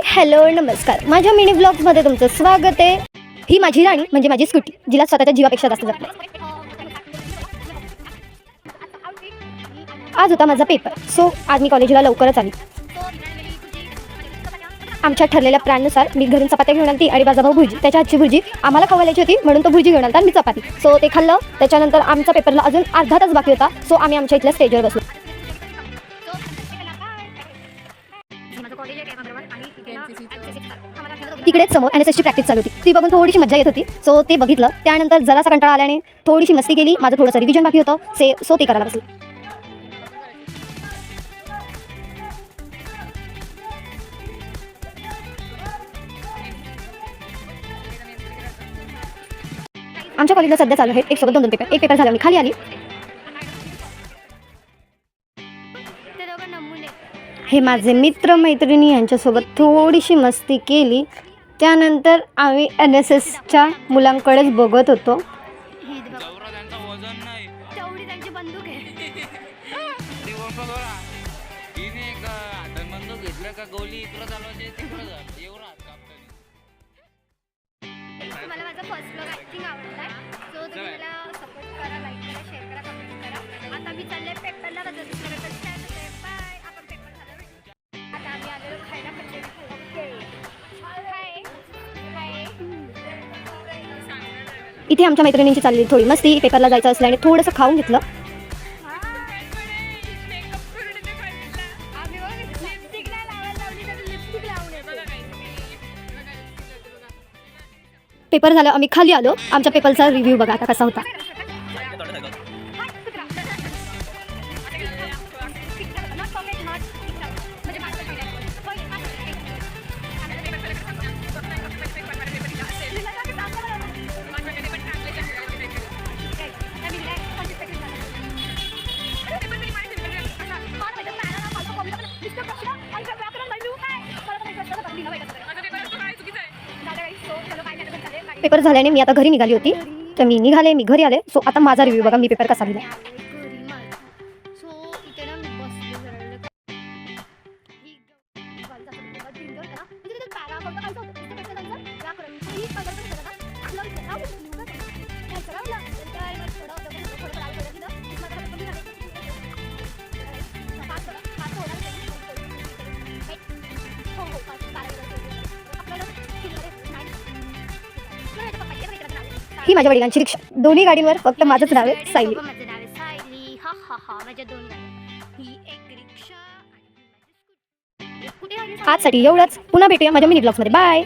Hello नमस्कार, माझ्या mini ब्लॉग्समध्ये तुमचं स्वागत आहे. ही माझी राणी म्हणजे माझी स्कूटी, जिला स्वतःच्या जीवापेक्षा जास्त जपते. आज होता माझा पेपर, सो आज मी कॉलेजला लवकरच आली. आमच्या ठरलेल्या प्लॅननुसार मी घरून चपात्या घेऊन आली आणि माझा भाऊ भुर्जी, त्याच्या हातची भुर्जी आम्हाला खवलायची होती म्हणून तो भुर्जी घेऊन आला, मी चपाती. सो ते खाल्लं. त्याच्यानंतर आमचा पेपरला अजून अर्धा तास बाकी होता, सो आम्ही आमच्या इथल्या स्टेजवर बसलो. तिकडेच समोर NSSची प्रॅक्टिस चालू होती, ती बघून थोडीशी मजा येत होती. सो ते बघितलं. त्यानंतर जरासा कंटाळा आल्याने थोडीशी मस्ती केली. माझं थोडंसं रिव्हिजन बाकी होतं, सो ते करायला बसलो. आमच्या कॉलेजला सध्या चालू आहे एक सोबत दोन पेपर. एक पेपर झाला मी खाली आली. हे माझे मित्र मैत्रिणी यांच्यासोबत थोडीशी मस्ती केली. त्यानंतर आम्ही NSSच्या मुलांकडेच बघत होतो. मला माझा फर्स्ट ब्लॉग आय थिंक आवडला आहे. सो तुम्ही मला सपोर्ट करा, लाईक करा, शेअर करा, कमेंट करा. आता मी चालले पेपरला, माझं दुसरं पेपर स्टार्ट होते. बाय. आपण पेपर झालं भेटू. आता आम्ही आलेलो खायला पडले. इथे आमच्या मैत्रिणींची चालली थोडी मस्ती. पेपरला जायचं असल्याने थोडंसं खाऊन घेतलं. पेपर झालं, आम्ही खाली आलो. आमच्या पेपरचा रिव्ह्यू बघा आता कसा होता. पेपर झाल्याने मी आता घरी निघाली होती, तर मी निघाले, मी घरी आले. सो आता माझा रिव्ह्यू बघा, मी पेपर कसा लिहिला. ही माझ्या वडिलांची रिक्षा. दोन्ही गाडींवर फक्त माझंच नाव आहे, सायली. माझं नाव आहे सायली. हा हा हा. माझ्या दोन गाड्या, ही एक रिक्षा आणि आजसाठी एवढंच. पुन्हा भेटूया माझ्या मिनी ब्लॉग्समध्ये. बाय.